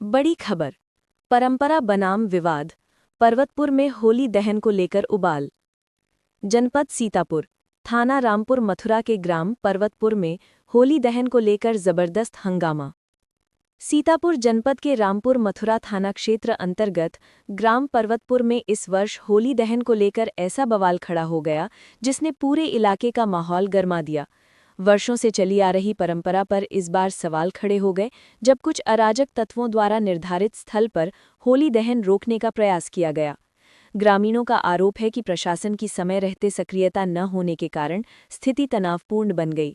बड़ी खबर। परंपरा बनाम विवाद। पर्वतपुर में होली दहन को लेकर उबाल। जनपद सीतापुर, थाना रामपुर मथुरा के ग्राम पर्वतपुर में होली दहन को लेकर जबरदस्त हंगामा। सीतापुर जनपद के रामपुर मथुरा थाना क्षेत्र अंतर्गत ग्राम पर्वतपुर में इस वर्ष होली दहन को लेकर ऐसा बवाल खड़ा हो गया जिसने पूरे इलाके का माहौल गरमा दिया। वर्षों से चली आ रही परंपरा पर इस बार सवाल खड़े हो गए जब कुछ अराजक तत्वों द्वारा निर्धारित स्थल पर होली दहन रोकने का प्रयास किया गया। ग्रामीणों का आरोप है कि प्रशासन की समय रहते सक्रियता न होने के कारण स्थिति तनावपूर्ण बन गई।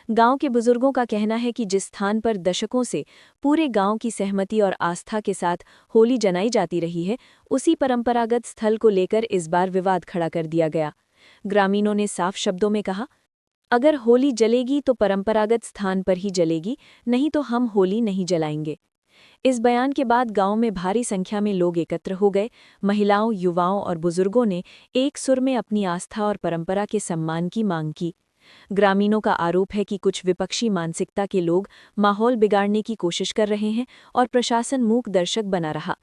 गांव के बुजुर्गों का कहना है कि जिस स्थान पर दशकों से पूरे गांव की सहमति और आस्था के साथ होली जनाई जाती रही है, उसी परंपरागत स्थल को लेकर इस बार विवाद खड़ा कर दिया गया। ग्रामीणों ने साफ शब्दों में कहा, अगर होली जलेगी तो परंपरागत स्थान पर ही जलेगी, नहीं तो हम होली नहीं जलाएंगे। इस बयान के बाद गांव में भारी संख्या में लोग एकत्र हो गए। महिलाओं, युवाओं और बुजुर्गों ने एक सुर में अपनी आस्था और परंपरा के सम्मान की मांग की। ग्रामीणों का आरोप है कि कुछ विपक्षी मानसिकता के लोग माहौल बिगाड़ने की कोशिश कर रहे हैं और प्रशासन मूक दर्शक बना रहा।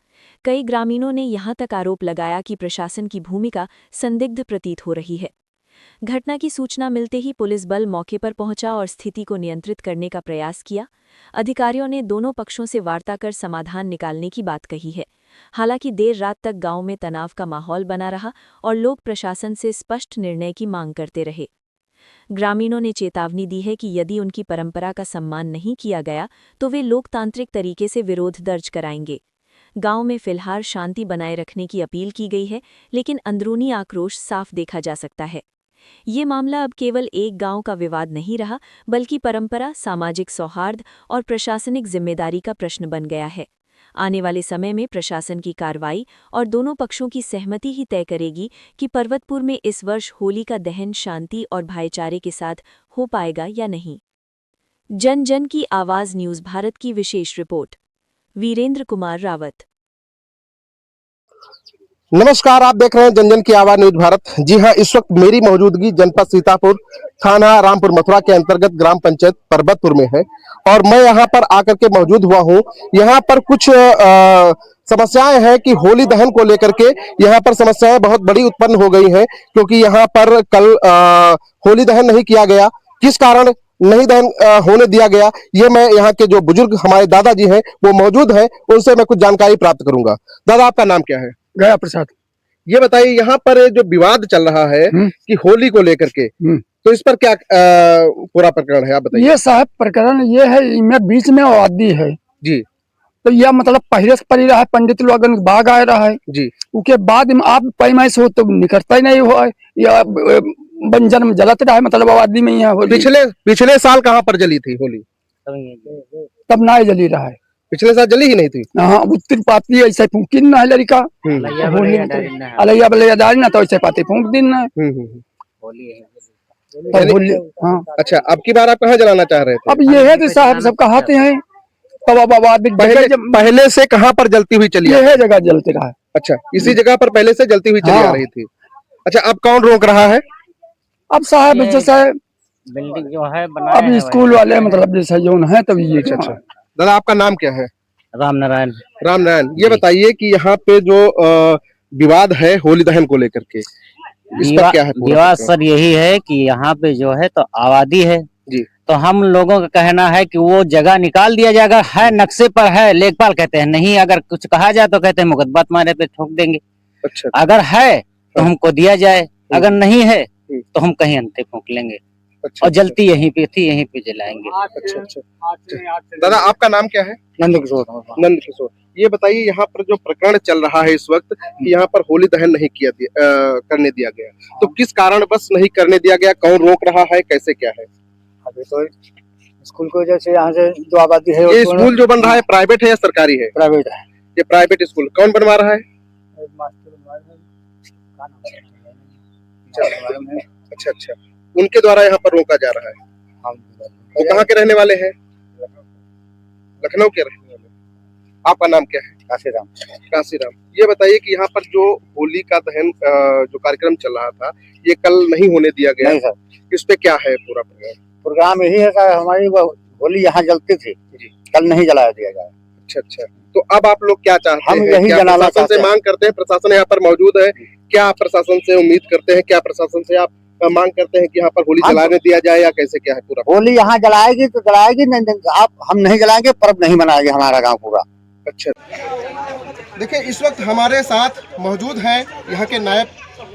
कई ग्रामीणों ने यहां तक आरोप लगाया कि प्रशासन की भूमिका संदिग्ध प्रतीत हो रही है। घटना की सूचना मिलते ही पुलिस बल मौके पर पहुंचा और स्थिति को नियंत्रित करने का प्रयास किया। अधिकारियों ने दोनों पक्षों से वार्ता कर समाधान निकालने की बात कही है। हालांकि देर रात तक गांव में तनाव का माहौल बना रहा और लोग प्रशासन से स्पष्ट निर्णय की मांग करते रहे। ग्रामीणों ने चेतावनी दी है कि यदि उनकी परंपरा का सम्मान नहीं किया गया तो वे लोकतांत्रिक तरीके से विरोध दर्ज कराएंगे। गांव में फिलहाल शांति बनाए रखने की अपील की गई है, लेकिन अंदरूनी आक्रोश साफ देखा जा सकता है। ये मामला अब केवल एक गांव का विवाद नहीं रहा, बल्कि परंपरा, सामाजिक सौहार्द और प्रशासनिक जिम्मेदारी का प्रश्न बन गया है। आने वाले समय में प्रशासन की कार्रवाई और दोनों पक्षों की सहमति ही तय करेगी कि पर्वतपुर में इस वर्ष होली का दहन शांति और भाईचारे के साथ हो पाएगा या नहीं। जन जन की आवाज न्यूज भारत की विशेष रिपोर्ट। वीरेंद्र कुमार रावत। नमस्कार, आप देख रहे हैं जन जन की आवाज न्यूज भारत। जी हां, इस वक्त मेरी मौजूदगी जनपद सीतापुर, थाना रामपुर मथुरा के अंतर्गत ग्राम पंचायत पर्वतपुर में है और मैं यहां पर आकर के मौजूद हुआ हूं। यहां पर कुछ समस्याएं हैं कि होली दहन को लेकर के यहां पर समस्याएं बहुत बड़ी उत्पन्न हो गई हैं, क्योंकि यहां पर कल होली दहन नहीं किया गया। किस कारण नहीं दहन होने दिया गया, ये मैं यहाँ के जो बुजुर्ग हमारे दादाजी हैं वो मौजूद हैं, उनसे मैं कुछ जानकारी प्राप्त करूंगा। दादा, आपका नाम क्या है? गया प्रसाद। ये बताइए, यहाँ पर जो विवाद चल रहा है कि होली को लेकर के, तो इस पर क्या पूरा प्रकरण है, आप बताइए। ये साहब प्रकरण ये है, इनमें बीच में आबादी है जी। तो यह मतलब पहले से पड़ी रहा है, पंडित लोग बाग आ रहा है जी। उसके बाद में आप पैमाइश हो तो निकलता ही नहीं हुआ, या बंजर में जलत रहा है, मतलब आबादी में यहाँ होली। पिछले साल कहाँ पर जली थी होली? तब ना जली रहा है। पिछले साल जली ही नहीं थी। हाँ, उत्तर पाती ऐसे फूकिन ना है लड़का अलैया बलैयादारी ना, तो ऐसे पाती फूक दिन ना होली। हाँ, अच्छा, अब की बार आप कहाँ जलाना चाह रहे थे? अब ये है कि साहब सब कहते हैं तब अब आबादी पहले से कहाँ पर जलती हुई चली? ये है जगह जलते रहा है। अच्छा, इसी जगह पर पहले से जलती हुई चली आ रही थी। अच्छा, अब कौन रोक रहा है? अब साहब जैसे बिल्डिंग जो है अब स्कूल वाले मतलब जैसे जो है तब ये। अच्छा, दादा आपका नाम क्या है? राम नारायण। राम नारायण, ये बताइए कि यहाँ पे जो विवाद है होली दहन को लेकर के, इस पर क्या है? विवाद सर यही है कि यहाँ पे जो है तो आबादी है जी, तो हम लोगों का कहना है कि वो जगह निकाल दिया जाएगा। है नक्शे पर है, लेखपाल कहते हैं नहीं, अगर कुछ कहा जाए तो कहते हैं मुकदमा तुम्हारे पे ठोक देंगे। अच्छा, अगर है तो हमको दिया जाए, अगर नहीं है तो हम कहीं अंते फूंक लेंगे। अच्छा, और जलती यहीं पे थी, यहीं पे जलाएंगे। अच्छा अच्छा। दादा आपका नाम क्या है? नंद किशोर। नंद किशोर, ये बताइए यहाँ पर जो प्रकरण चल रहा है इस वक्त कि यहाँ पर होली दहन नहीं करने दिया गया, तो किस कारण बस नहीं करने दिया गया? कौन रोक रहा है, कैसे क्या है? अभी तो स्कूल को जैसे यहाँ से जो आबादी है, ये स्कूल जो बन रहा है प्राइवेट है या सरकारी है? प्राइवेट है। ये प्राइवेट स्कूल कौन बनवा रहा है? अच्छा अच्छा, उनके द्वारा यहाँ पर रोका जा रहा है। वो कहाँ के रहने वाले हैं? लखनऊ के रहने वाले। आपका नाम क्या है? काशीराम। काशीराम, ये बताइए कि यहाँ पर जो होली का दहन जो कार्यक्रम चल रहा था, ये कल नहीं होने दिया गया। नहीं सर। इस पे क्या है पूरा प्रोग्राम? यही है सर, हमारी होली यहाँ जलती थी, कल नहीं जलाया दिया जाए। अच्छा अच्छा, तो अब आप लोग क्या चाहते हम हैं? यही क्या जलाना प्रशासन चाहते से हैं। मांग करते हैं? प्रशासन यहाँ पर मौजूद है, क्या प्रशासन से उम्मीद करते हैं? क्या प्रशासन से आप मांग करते हैं कि यहाँ पर होली हम- जलाने दिया जाए या कैसे क्या है पूरा? होली यहाँ जलाएगी तो जलाएगी, नहीं आप हम नहीं जलाएंगे, पर्व नहीं मनाएंगे हमारा गांव पूरा। अच्छा, देखिए इस वक्त हमारे साथ मौजूद हैं यहाँ के नायब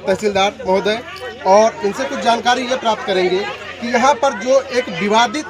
तहसीलदार महोदय और इनसे कुछ जानकारी ये प्राप्त करेंगे कि यहाँ पर जो एक विवादित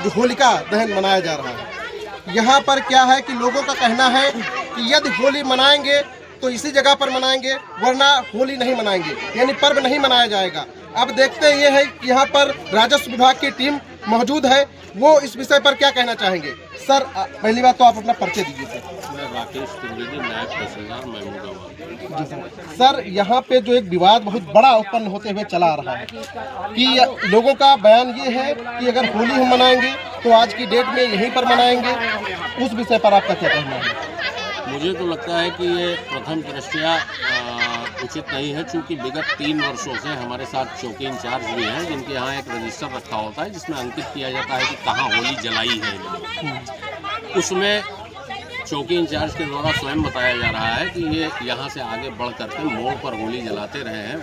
जो होलिका दहन मनाया जा रहा है, यहाँ पर क्या है कि लोगों का कहना है कि यदि होली मनाएंगे तो इसी जगह पर मनाएंगे, वरना होली नहीं मनाएंगे, यानी पर्व नहीं मनाया जाएगा। अब देखते ये है कि यहाँ पर राजस्व विभाग की टीम मौजूद है, वो इस विषय पर क्या कहना चाहेंगे। सर पहली बात तो आप अपना परिचय दीजिए सर। मैं राकेश त्रिवेदी, नायब तहसीलदार महमूदाबाद। सर यहाँ पे जो एक विवाद बहुत बड़ा उत्पन्न होते हुए चला आ रहा है कि लोगों का बयान ये है कि अगर होली हम मनाएंगे तो आज की डेट में यहीं पर मनाएंगे, उस विषय पर आपका क्या कहना है? मुझे तो लगता है कि ये प्रथम दृष्टया उचित नहीं है, क्योंकि विगत 3 वर्षों से हमारे साथ चौकी इंचार्ज भी हैं जिनके यहाँ एक रजिस्टर रखा होता है जिसमें अंकित किया जाता है कि कहाँ होली जलाई है इन्होंने। उसमें चौकी इंचार्ज के द्वारा स्वयं बताया जा रहा है कि ये यहाँ से आगे बढ़ करके मोड़ पर होली जलाते रहे हैं,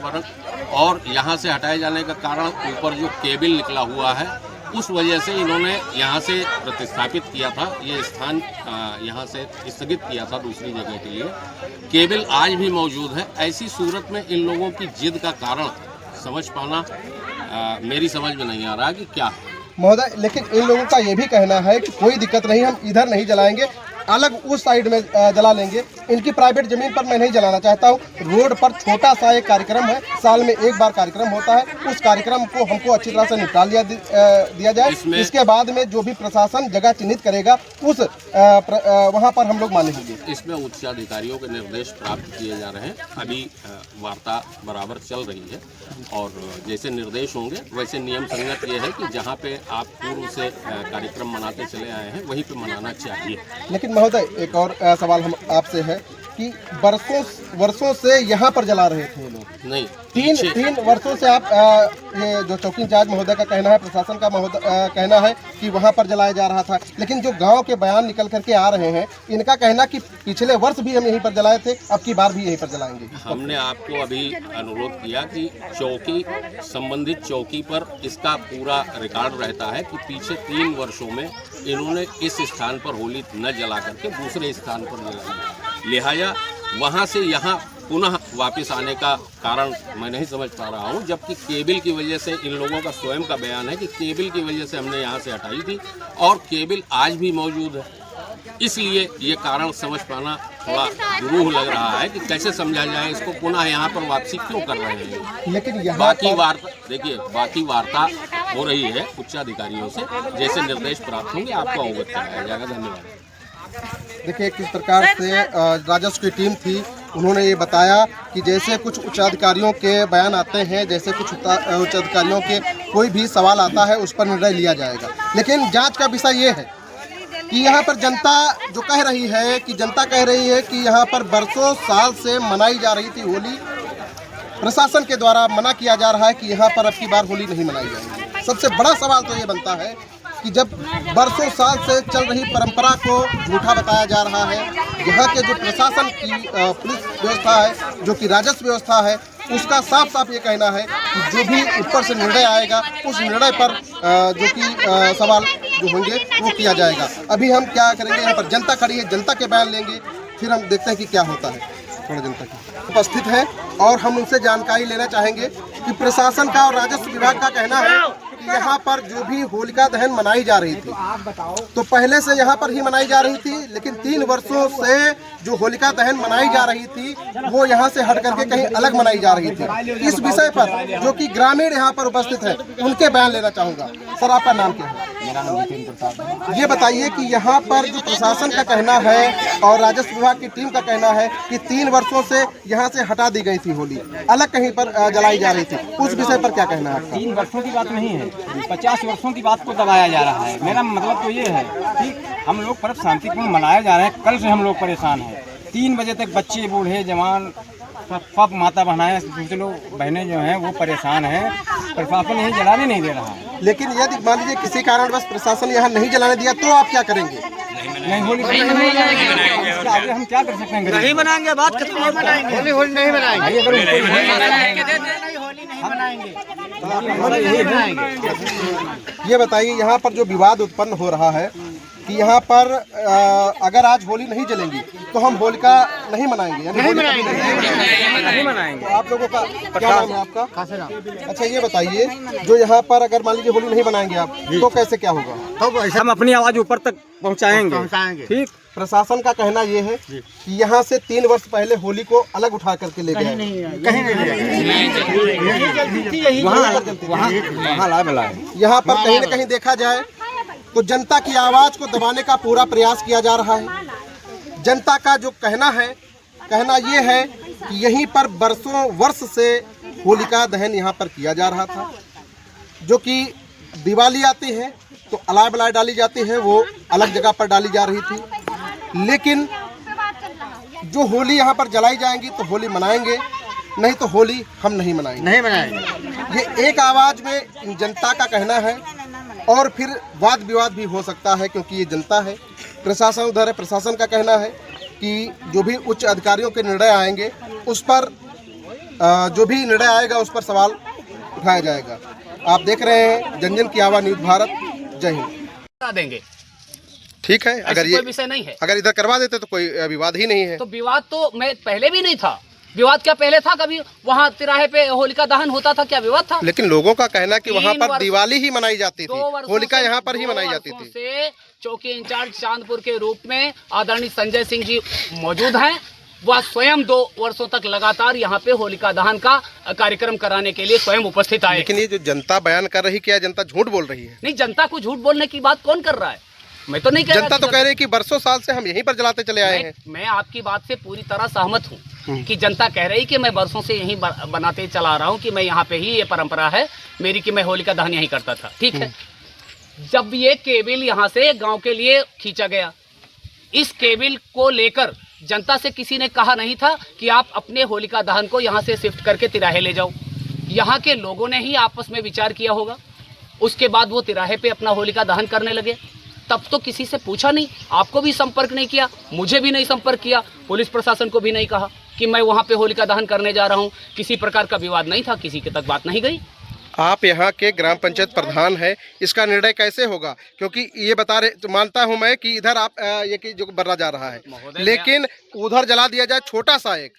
और यहाँ से हटाए जाने का कारण ऊपर जो केबिल निकला हुआ है उस वजह से इन्होंने यहाँ से प्रतिस्थापित किया था, ये स्थान यहाँ से स्थगित किया था दूसरी जगह के लिए। केबिल आज भी मौजूद है। ऐसी सूरत में इन लोगों की जिद का कारण समझ पाना मेरी समझ में नहीं आ रहा कि क्या है। महोदय, लेकिन इन लोगों का ये भी कहना है कि कोई दिक्कत नहीं, हम इधर नहीं जलाएंगे, अलग उस साइड में जला लेंगे। इनकी प्राइवेट जमीन पर मैं नहीं जलाना चाहता हूँ, रोड पर छोटा सा एक कार्यक्रम है, साल में एक बार कार्यक्रम होता है, उस कार्यक्रम को हमको अच्छी तरह से निपटा दिया जाए। इसके बाद में जो भी प्रशासन जगह चिन्हित करेगा उस वहाँ पर हम लोग मानेंगे। इसमें उच्चाधिकारियों के निर्देश प्राप्त किए जा रहे हैं, अभी वार्ता बराबर चल रही है और जैसे निर्देश होंगे वैसे नियम संगत ये है कि जहाँ पे आप पूर्व से कार्यक्रम मनाते चले आए हैं वहीं पे मनाना चाहिए। लेकिन महोदय एक और सवाल हम आपसे है कि वर्षों से यहाँ पर जला रहे थे लोग, नहीं, तीन वर्षों से आप ये जो चौकी इंचार्ज महोदय का कहना है, प्रशासन का कहना है कि वहाँ पर जलाया जा रहा था, लेकिन जो गांव के बयान निकल करके आ रहे हैं इनका कहना कि पिछले वर्ष भी हम यहीं पर जलाए थे, अब की बार भी यहीं पर जलाएंगे। हमने आपको अभी अनुरोध किया कि चौकी संबंधित चौकी पर इसका पूरा रिकॉर्ड रहता है कि पीछे 3 वर्षों में इन्होंने इस स्थान पर होली न जला करके दूसरे स्थान पर जलाई, लिहाजा वहाँ से यहाँ पुनः वापस आने का कारण मैं नहीं समझ पा रहा हूँ, जबकि केबिल की वजह से इन लोगों का स्वयं का बयान है कि केबिल की वजह से हमने यहाँ से हटाई थी और केबिल आज भी मौजूद है। इसलिए ये कारण समझ पाना थोड़ा दुरूह लग रहा है कि कैसे समझा जाए इसको, पुनः यहाँ पर वापसी क्यों कर रहे हैं। लेकिन बाकी वार्ता देखिए, बाकी वार्ता हो रही है उच्चाधिकारियों से, जैसे निर्देश प्राप्त होंगे आपको अवगत कराया जाएगा। धन्यवाद। देखिए किस प्रकार से राजस्व की टीम थी, उन्होंने ये बताया कि जैसे कुछ उच्चाधिकारियों के बयान आते हैं, जैसे कुछ उच्चाधिकारियों के कोई भी सवाल आता है उस पर निर्णय लिया जाएगा। लेकिन जांच का विषय ये है कि यहाँ पर जनता जो कह रही है कि जनता कह रही है कि यहाँ पर बरसों साल से मनाई जा रही थी होली, प्रशासन के द्वारा मना किया जा रहा है कि यहाँ पर अब की बार होली नहीं मनाई जाएगी। सबसे बड़ा सवाल तो ये बनता है कि जब बरसों साल से चल रही परंपरा को झूठा बताया जा रहा है, यहाँ के जो प्रशासन की पुलिस व्यवस्था है, जो कि राजस्व व्यवस्था है, उसका साफ साफ ये कहना है कि जो भी ऊपर से निर्णय आएगा उस निर्णय पर जो कि सवाल जो होंगे वो किया जाएगा। अभी हम क्या करेंगे, यहाँ पर जनता खड़ी है, जनता के बयान लेंगे, फिर हम देखते हैं कि क्या होता है। थोड़ा जनता की उपस्थित है और हम उनसे जानकारी लेना चाहेंगे कि प्रशासन का और राजस्व विभाग का कहना है कि यहाँ पर जो भी होलिका दहन मनाई जा रही थी तो पहले से यहाँ पर ही मनाई जा रही थी, लेकिन 3 वर्षों से जो होलिका दहन मनाई जा रही थी वो यहाँ से हट करके कहीं अलग मनाई जा रही थी। इस विषय पर जो कि ग्रामीण यहाँ पर उपस्थित है उनके बयान लेना चाहूँगा। सर आपका नाम क्या है? मेरा नाम जितेंद्र प्रसाद है। ये बताइए कि यहाँ पर जो प्रशासन का कहना है और राजस्व विभाग की टीम का कहना है कि 3 वर्षों से यहाँ से हटा दी गई थी होली, अलग कहीं पर जलाई जा रही थी, उस विषय पर क्या कहना है आपका? 3 वर्षों की बात नहीं है, 50 वर्षों की बात को दबाया जा रहा है। मेरा मतलब तो ये है कि हम लोग पर्व शांतिपूर्ण मनाए जा रहे हैं। कल से हम लोग परेशान हैं, 3 बजे तक बच्चे बूढ़े जवान सब माता बहनाएं दूसरे लोग बहनें जो हैं वो परेशान हैं, प्रशासन यही जलाने नहीं दे रहा है। लेकिन यदि मान लीजिए किसी कारणवश प्रशासन यहाँ नहीं जलाने दिया तो आप क्या करेंगे? नहीं, नहीं होली इसके आगे हम क्या कर सकते हैं? नहीं बनाएंगे, बात खत्म, नहीं बनाएंगे, होली होली नहीं बनाएंगे, ये बताइए, यहाँ पर जो विवाद उत्पन्न हो रहा है कि यहाँ पर अगर आज होली नहीं जलेंगी तो हम होलिका नहीं मनाएंगे, यानी नहीं होलिका मनाएंगे, नहीं मनाएंगे। तो आप लोगों का क्या नाम है आपका? अच्छा ये बताइए, जो यहाँ पर अगर मान लीजिए होली नहीं मनाएंगे आप तो कैसे क्या होगा? तो हम अपनी आवाज ऊपर तक पहुंचाएंगे। ठीक, प्रशासन का कहना ये है कि यहाँ से 3 वर्ष पहले होली को अलग उठा करके ले गए, कहीं नहीं, वहाँ लाए बुलाए। यहाँ पर कहीं न कहीं देखा जाए तो जनता की आवाज को दबाने का पूरा प्रयास किया जा रहा है। जनता का जो कहना ये है कि यहीं पर बरसों वर्ष से होलिका दहन यहाँ पर किया जा रहा था, जो कि दिवाली आती है तो अलाय बलाय डाली जाती है, वो अलग जगह पर डाली जा रही थी। लेकिन जो होली यहाँ पर जलाई जाएंगी तो होली मनाएंगे, नहीं तो होली हम नहीं मनाएंगे। ये एक आवाज में जनता का कहना है और फिर वाद विवाद भी हो सकता है, क्योंकि ये जनता है, प्रशासन उधर है। प्रशासन का कहना है कि जो भी उच्च अधिकारियों के निर्णय आएंगे उस पर जो भी निर्णय आएगा उस पर सवाल उठाया जाएगा। आप देख रहे हैं जन जन की आवाज़ न्यूज़ भारत। जय हिंद। देंगे, ठीक है, अगर ये कोई विषय नहीं है। अगर इधर करवा देते तो कोई विवाद ही नहीं है। तो विवाद तो मैं पहले भी नहीं था। विवाद क्या पहले था? कभी वहाँ तिराहे पे होलिका दहन होता था, क्या विवाद था? लेकिन लोगों का कहना कि वहाँ 3 पर वर्ष- दिवाली ही मनाई जाती थी, होलिका यहाँ पर ही 2 मनाई जाती वर्षों थी। से चौकी इंचार्ज चांदपुर के रूप में आदरणीय संजय सिंह जी मौजूद हैं। वह स्वयं 2 वर्षों तक लगातार यहाँ पे होलिका दहन का कार्यक्रम कराने के लिए स्वयं उपस्थित आए। लेकिन ये जो जनता बयान कर रही, क्या जनता झूठ बोल रही है? नहीं, जनता को झूठ बोलने की बात कौन कर रहा है? मैं तो नहीं कह रहा जनता कि तो कह रही है कि बरसों साल से हम यहीं पर जलाते चले आए हैं। मैं आपकी बात से पूरी तरह सहमत हूँ कि जनता कह रही कि मैं बरसों से यहीं बनाते चला रहा हूँ, कि मैं यहाँ पे ही, ये परंपरा है मेरी कि मैं होलिका दहन यहीं करता था। ठीक है, जब ये केबिल यहाँ से गांव के लिए खींचा गया, इस केबिल को लेकर जनता से किसी ने कहा नहीं था कि आप अपने होलिका दहन को यहाँ से शिफ्ट करके तिराहे ले जाओ। यहाँ के लोगों ने ही आपस में विचार किया होगा, उसके बाद वो तिराहे पे अपना होलिका दहन करने लगे। तब तो किसी से पूछा नहीं, आपको भी संपर्क नहीं किया, मुझे भी नहीं संपर्क किया, पुलिस प्रशासन को भी नहीं कहा कि मैं वहाँ पे होलिका दहन करने जा रहा हूँ। किसी प्रकार का विवाद नहीं था, किसी के तक बात नहीं गई। आप यहाँ के ग्राम पंचायत प्रधान है, इसका निर्णय कैसे होगा? क्योंकि ये बता रहे, तो मानता हूँ मैं कि इधर आप ये कि जो बर्रा जा रहा है, लेकिन उधर जला दिया जाए छोटा सा एक,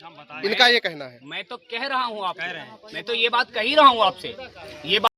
इनका ये कहना है। मैं तो कह रहा हूँ आपसे, मैं तो ये बात कह ही रहा हूँ आपसे, ये बात